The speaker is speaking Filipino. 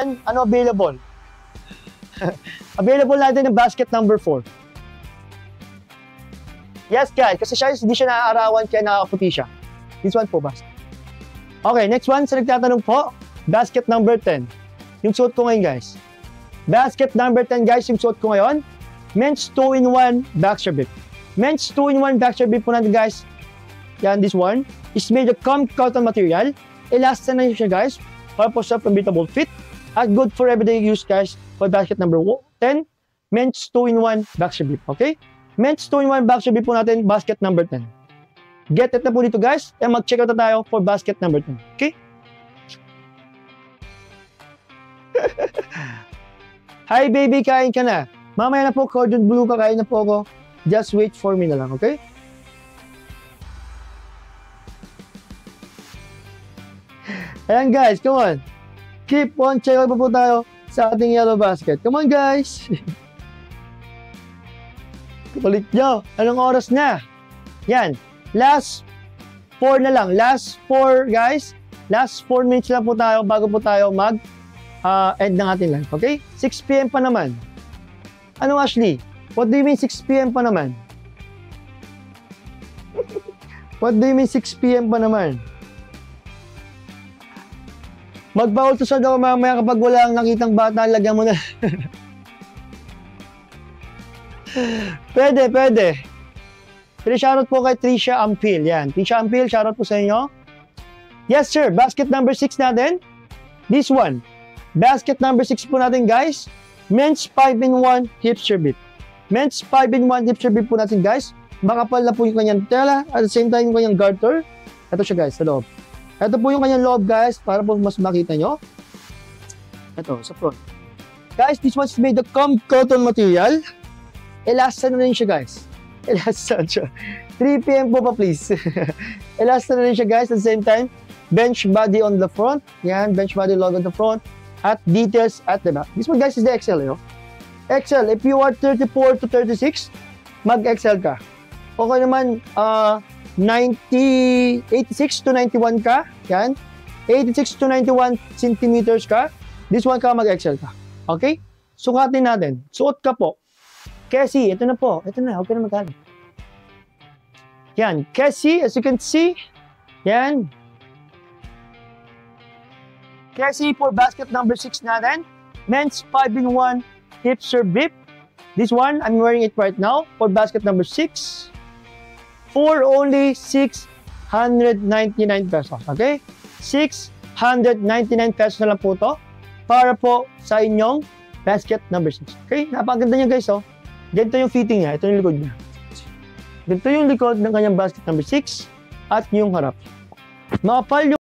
Ano available? Available natin yung basket number 4. Yes, guys. Kasi siya, hindi siya naaarawan kaya nakakaputi siya. This one po, basket. Okay, next one. Sa nagtatanong po, basket number 10. Yung suot ko ngayon, guys. Basket number 10, guys, yung suot ko ngayon. Men's 2-in-1 backstroke bib. Men's 2-in-1 backstroke bib po natin, guys. Yan, this one is made of cotton material. Elastic na siya, guys. Para po sa permittable fit. At good for everyday use, guys. For basket number 10, men's 2-in-1 backstroke bib. Okay? Men's 2-in-1 backstroke bib po natin, basket number 10. Get it na po dito, guys. And mag-check out na tayo for basket number 10. Okay? Hi, baby. Kain ka na. Mamaya na po, cordon bleu ka. Kain na po ako. Just wait for me na lang, okay? Ayan, guys. Come on. Keep on. Check out po tayo sa ating yellow basket. Come on, guys. Kulit nyo. Anong oras na? Yan. Last 4 na lang. Last 4, guys. Last 4 minutes lang po tayo bago po tayo mag-end ng ating live. Okay? 6 p.m. pa naman. Ano, Ashley? What do you mean 6 p.m. pa naman? What do you mean 6 p.m. pa naman? Magpa-ultrasound ako mamaya kapag wala kang nakitang bata, lagyan mo na. Pwede, pwede. Pero shoutout po kay Trisha Ampil. Yan. Trisha Ampil, shoutout po sa inyo. Yes, sir. Basket number 6 natin. This one. Basket number 6 po natin, guys. Men's 5-in-1 hipster bib. Men's 5-in-1 hipster bib po natin, guys. Makapal na po yung kanyang tela. At the same time, yung kanyang garter. Ito siya, guys, sa loob. Ito po yung kanyang loob, guys, para po mas makita nyo. Ito, sa front. Guys, this one's made of cotton material. Elastic na rin siya, guys. Elastic siya. 3 p.m. po pa, please. Elastic na rin siya, guys. At the same time, bench body on the front. Yan, bench body logo on the front. At details at the back. This one, guys, is the XL, yo. XL, if you are 34 to 36, mag-XL ka. Okay naman, 86 to 91 ka. Yan. 86 to 91 centimeters ka. This one ka, mag-XL ka. Okay? Sukatin natin. Suot ka po. Cassie, ito na po. Ito na, huwag ka na magkali. Yan. Cassie, as you can see. Yan. Cassie for basket number 6 natin. Men's 5-in-1 hipster bib. This one, I'm wearing it right now for basket number 6. For only 699 pesos. Okay? 699 pesos na lang po to para po sa inyong basket number 6. Okay? Napakaganda niya, guys, oh. Ganito yung fitting niya. Ito yung likod niya. Ganito yung likod ng kanyang basket number 6 at yung harap. Makapal yung